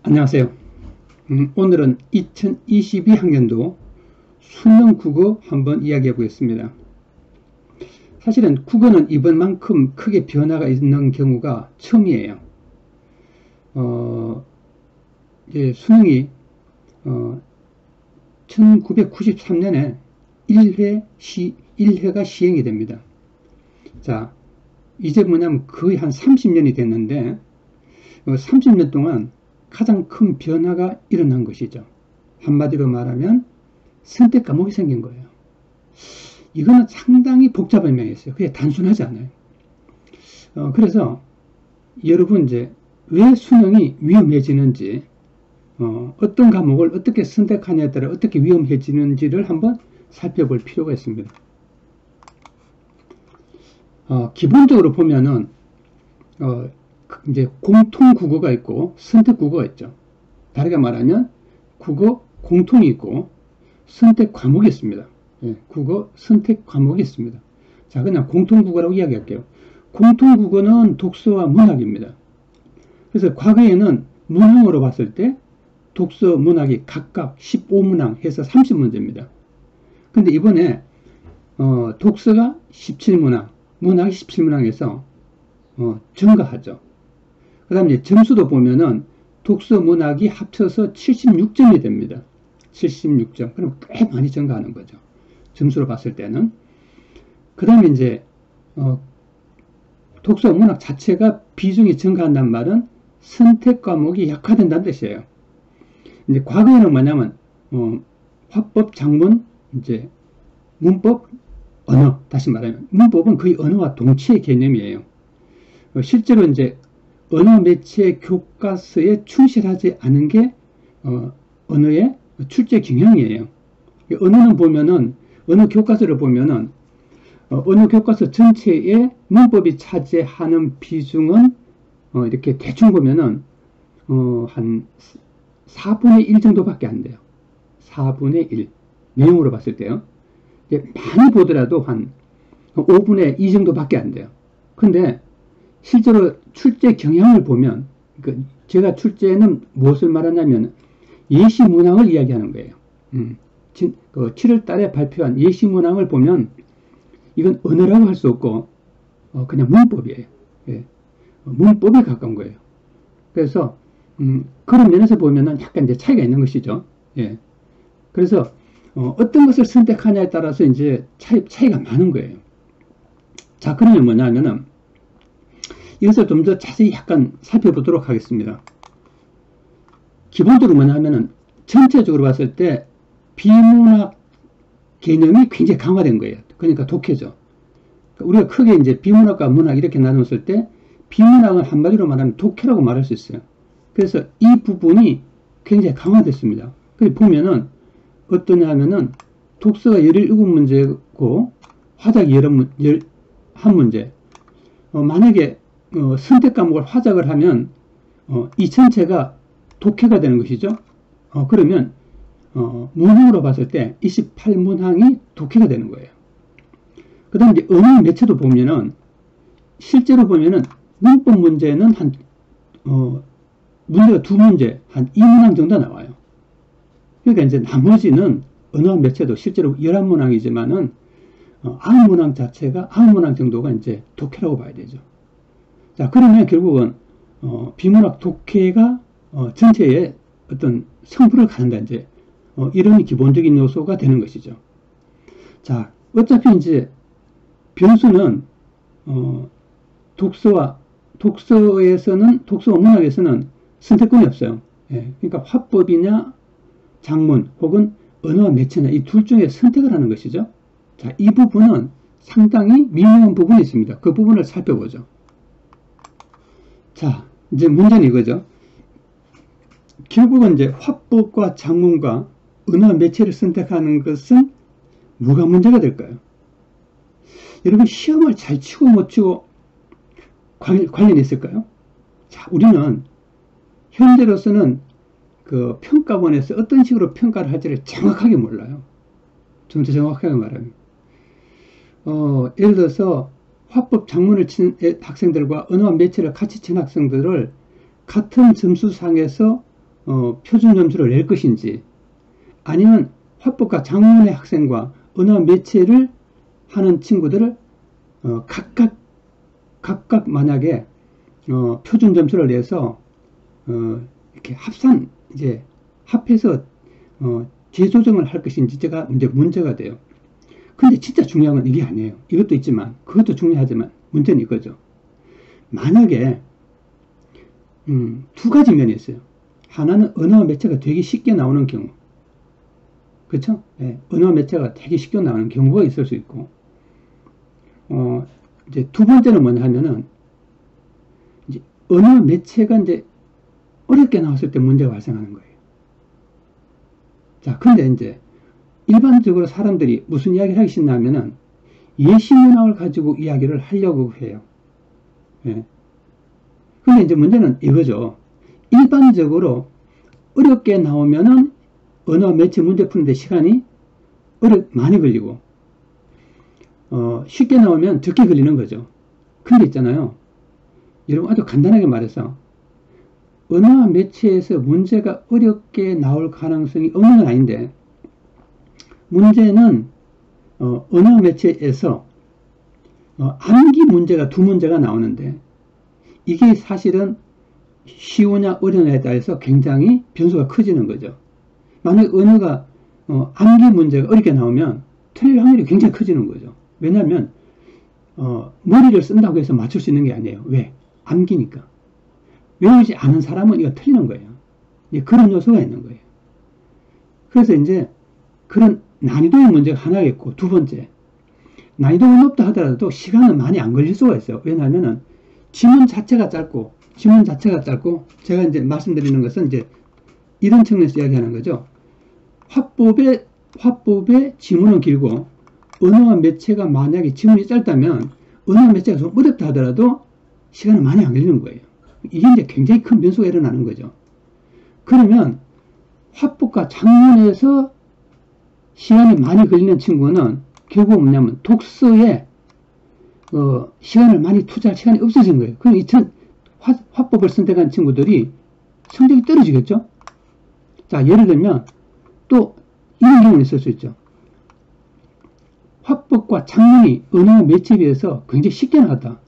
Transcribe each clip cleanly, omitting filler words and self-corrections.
안녕하세요. 오늘은 2022학년도 수능 국어 한번 이야기해 보겠습니다. 사실은 국어는 이번만큼 크게 변화가 있는 경우가 처음이에요. 이제 수능이 1993년에 1회가 시행이 됩니다. 자, 이제 뭐냐면 거의 한 30년이 됐는데 30년 동안 가장 큰 변화가 일어난 것이죠. 한마디로 말하면 선택 과목이 생긴 거예요. 이거는 상당히 복잡한 면이 있어요. 그게 단순하지 않아요. 그래서 여러분 이제 왜 수능이 위험해지는지, 어떤 과목을 어떻게 선택하냐에 따라 어떻게 위험해지는지를 한번 살펴볼 필요가 있습니다. 기본적으로 보면은 이제 공통 국어가 있고 선택 국어가 있죠. 다르게 말하면 국어 공통이 있고 선택 과목이 있습니다. 예, 국어 선택 과목이 있습니다. 자, 그냥 공통 국어라고 이야기할게요. 공통 국어는 독서와 문학입니다. 그래서 과거에는 문항으로 봤을 때 독서, 문학이 각각 15문항 해서 30문제입니다. 근데 이번에 독서가 17문항, 문학이 17문항에서 증가하죠. 그 다음에 이제 점수도 보면은 독서, 문학이 합쳐서 76점이 됩니다. 76점. 그럼 꽤 많이 증가하는 거죠. 점수로 봤을 때는. 그 다음에 이제, 독서, 문학 자체가 비중이 증가한다는 말은 선택 과목이 약화된다는 뜻이에요. 이제 과거에는 뭐냐면, 화법, 작문, 이제, 문법, 언어. 다시 말하면, 문법은 거의 언어와 동치의 개념이에요. 실제로 이제, 언어 매체 교과서에 충실하지 않은 게 언어의 출제 경향이에요. 언어는 보면은 언어 교과서를 보면은 언어 교과서 전체에 문법이 차지하는 비중은 이렇게 대충 보면은 한 4분의 1 정도밖에 안 돼요. 4분의 1 내용으로 봤을 때요. 많이 보더라도 한 5분의 2 정도밖에 안 돼요. 근데 실제로 출제 경향을 보면, 제가 출제는 무엇을 말하냐면 예시문항을 이야기하는 거예요. 7월 달에 발표한 예시문항을 보면 이건 언어라고 할 수 없고 그냥 문법이에요. 예. 문법에 가까운 거예요. 그래서 그런 면에서 보면은 약간 이제 차이가 있는 것이죠. 예. 그래서 어떤 것을 선택하냐에 따라서 이제 차이가 많은 거예요. 자, 그러면 뭐냐면은 이것을 좀 더 자세히 약간 살펴보도록 하겠습니다. 기본적으로 뭐냐 하면은 전체적으로 봤을 때 비문학 개념이 굉장히 강화된 거예요. 그러니까 독해죠. 우리가 크게 이제 비문학과 문학 이렇게 나눴을 때 비문학은 한마디로 말하면 독해라고 말할 수 있어요. 그래서 이 부분이 굉장히 강화됐습니다. 그래서 보면은 어떠냐 하면은 독서가 17문제고 화작이 11문제. 만약에 선택 과목을 화작을 하면 이 전체가 독해가 되는 것이죠. 그러면 문항으로 봤을 때 28문항이 독해가 되는 거예요. 그 다음에 언어 매체도 보면은 실제로 보면은 문법 문제는 한 문제가 2문제 한 2문항 정도 나와요. 그러니까 이제 나머지는 언어 매체도 실제로 11문항이지만은 9문항 자체가 9문항 정도가 이제 독해라고 봐야 되죠. 자, 그러면 결국은 비문학 독해가 전체에 어떤 성분을 갖는다, 이제 이런 기본적인 요소가 되는 것이죠. 자, 어차피 이제 변수는 독서와 문학에서는 선택권이 없어요. 예, 그러니까 화법이냐 작문 혹은 언어와 매체냐 이 둘 중에 선택을 하는 것이죠. 자, 이 부분은 상당히 미묘한 부분이 있습니다. 그 부분을 살펴보죠. 자, 이제 문제는 이거죠. 결국은 이제 화법과 작문과 언어 매체를 선택하는 것은 뭐가 문제가 될까요? 여러분, 시험을 잘 치고 못 치고 관련이 있을까요? 자, 우리는 현재로서는 그 평가원에서 어떤 식으로 평가를 할지를 정확하게 몰라요. 좀 더 정확하게 말하면 예를 들어서 화법 작문을 친 학생들과 언어와 매체를 같이 친 학생들을 같은 점수상에서 표준 점수를 낼 것인지, 아니면 화법과 작문의 학생과 언어 매체를 하는 친구들을 각각 만약에 표준 점수를 내서 이렇게 합해서 재조정을 할 것인지가 이제 문제가 돼요. 근데 진짜 중요한 건 이게 아니에요. 이것도 있지만, 그것도 중요하지만 문제는 이거죠. 만약에 두 가지 면이 있어요. 하나는 언어 매체가 되게 쉽게 나오는 경우, 그렇죠? 네, 언어 매체가 되게 쉽게 나오는 경우가 있을 수 있고, 이제 두 번째는 뭐냐 하면은, 이제 언어 매체가 이제 어렵게 나왔을 때 문제가 발생하는 거예요. 자, 근데 이제 일반적으로 사람들이 무슨 이야기를 하기 쉽냐면은 예시 문항을 가지고 이야기를 하려고 해요. 예. 근데 이제 문제는 이거죠. 일반적으로 어렵게 나오면은 언어 매체 문제 푸는데 시간이 많이 걸리고, 쉽게 나오면 적게 걸리는 거죠. 근데 있잖아요. 여러분, 아주 간단하게 말해서 언어 매체에서 문제가 어렵게 나올 가능성이 없는 건 아닌데, 문제는 언어 매체에서 암기 문제가 두 문제가 나오는데, 이게 사실은 쉬우냐 어려냐에 따라서 굉장히 변수가 커지는 거죠. 만약에 언어가 암기 문제가 어렵게 나오면 틀릴 확률이 굉장히 커지는 거죠. 왜냐하면 머리를 쓴다고 해서 맞출 수 있는 게 아니에요. 왜? 암기니까. 외우지 않은 사람은 이거 틀리는 거예요. 그런 요소가 있는 거예요. 그래서 이제 그런 난이도의 문제가 하나겠고, 두 번째, 난이도가 높다 하더라도 시간은 많이 안 걸릴 수가 있어요. 왜냐하면은 지문 자체가 짧고, 제가 이제 말씀드리는 것은 이제 이런 측면에서 이야기하는 거죠. 화법의 지문은 길고, 언어와 매체가 만약에 지문이 짧다면 언어 매체가 좀 어렵다 하더라도 시간은 많이 안 걸리는 거예요. 이게 이제 굉장히 큰 변수가 일어나는 거죠. 그러면 화법과 작문에서 시간이 많이 걸리는 친구는 결국 뭐냐면 독서에 시간을 많이 투자할 시간이 없어진 거예요. 그럼 화법을 선택한 친구들이 성적이 떨어지겠죠? 자, 예를 들면 또 이런 경우는 있을 수 있죠. 화법과 작문이 언어 매체에 비해서 굉장히 쉽게 나왔다.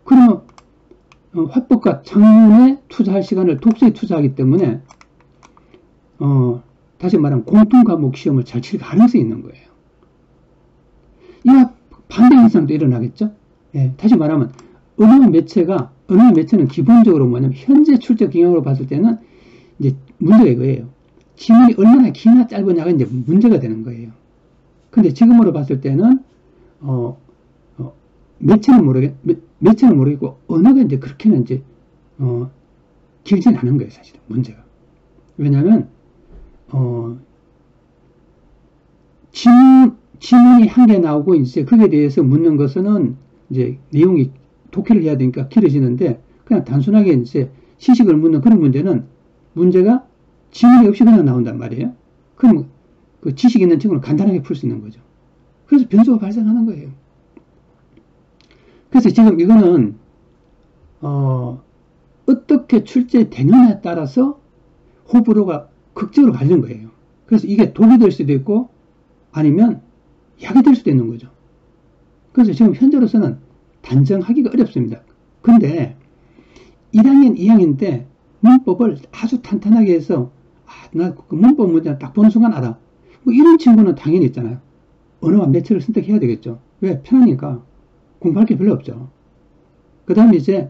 그러면 화법과 작문에 투자할 시간을 독서에 투자하기 때문에 다시 말하면 공통과목 시험을 잘 칠 가능성이 있는 거예요. 이와 반대 현상도 일어나겠죠? 예, 다시 말하면 언어 매체는 기본적으로 뭐냐면 현재 출제 경향으로 봤을 때는 이제 문제가 이거예요. 지문이 얼마나 기나 짧으냐가 이제 문제가 되는 거예요. 근데 지금으로 봤을 때는 매체는 모르겠고 언어가 이제 그렇게는 이제 길진 않은 거예요, 사실은 문제가. 왜냐하면 지문이 한 개 나오고 이제 거기에 대해서 묻는 것은 이제 내용이 독해를 해야 되니까 길어지는데, 그냥 단순하게 이제 시식을 묻는 그런 문제는 문제가 지문이 없이 그냥 나온단 말이에요. 그럼 그 지식 있는 친구는 간단하게 풀 수 있는 거죠. 그래서 변수가 발생하는 거예요. 그래서 지금 이거는 어떻게 출제되느냐에 따라서 호불호가 극적으로 갈리는 거예요. 그래서 이게 독이 될 수도 있고 아니면 약이 될 수도 있는 거죠. 그래서 지금 현재로서는 단정하기가 어렵습니다. 근데 1학년, 2학년 때 문법을 아주 탄탄하게 해서 나 그 문법 문제 딱 보는 순간 알아. 뭐 이런 친구는 당연히 있잖아요. 언어와 매체를 선택해야 되겠죠. 왜? 편하니까. 공부할 게 별로 없죠. 그 다음에 이제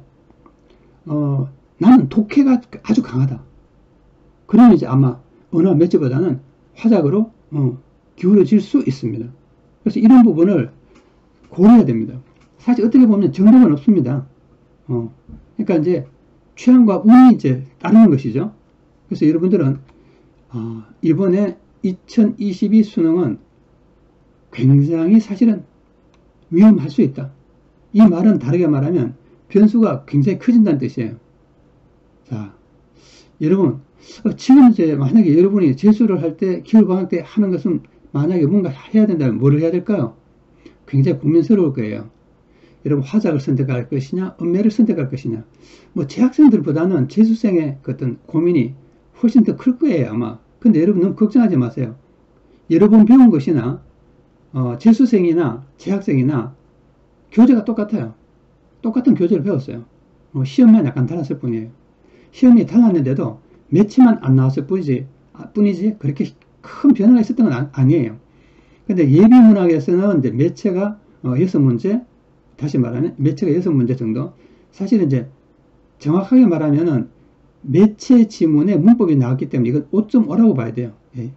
나는 독해가 아주 강하다. 그러면 이제 아마 언어와 매체보다는 화작으로 기울어질 수 있습니다. 그래서 이런 부분을 고려해야 됩니다. 사실 어떻게 보면 정답은 없습니다. 그러니까 이제 취향과 운이 이제 따르는 것이죠. 그래서 여러분들은 이번에 2022 수능은 굉장히 사실은 위험할 수 있다. 이 말은 다르게 말하면 변수가 굉장히 커진다는 뜻이에요. 자, 여러분, 지금 이제 만약에 여러분이 재수를 할 때, 겨울방학 때 하는 것은 만약에 뭔가 해야 된다면 뭐를 해야 될까요? 굉장히 고민스러울 거예요. 여러분, 화작을 선택할 것이냐, 언매를 선택할 것이냐. 뭐, 재학생들보다는 재수생의 어떤 고민이 훨씬 더 클 거예요, 아마. 근데 여러분 너무 걱정하지 마세요. 여러 번 배운 것이나, 재수생이나 재학생이나 교재가 똑같아요. 똑같은 교재를 배웠어요. 시험만 약간 달랐을 뿐이에요. 시험이 달랐는데도 매치만 안 나왔을 뿐이지 그렇게 큰 변화가 있었던 건 아니에요. 근데 예비문학에서는 이제 매체가 6문제, 다시 말하면 매체가 6문제 정도. 사실은 이제 정확하게 말하면은 매체 지문에 문법이 나왔기 때문에 이건 5.5라고 봐야 돼요. 예.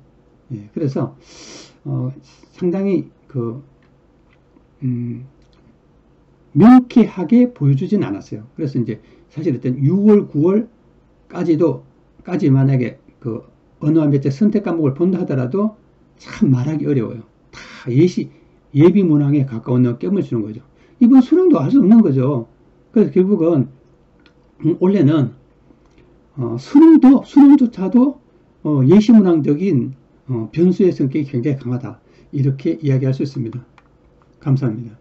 예. 그래서 상당히 명쾌하게 보여주진 않았어요. 그래서 이제 사실 일단 6월, 9월까지 만약에 언어와 매체 선택 과목을 본다 하더라도 참 말하기 어려워요. 다 예비 문항에 가까운 느낌을 주는 거죠. 이번 수능도 알 수 없는 거죠. 그래서 결국은 원래는 수능조차도 예시문항적인 변수의 성격이 굉장히 강하다. 이렇게 이야기할 수 있습니다. 감사합니다.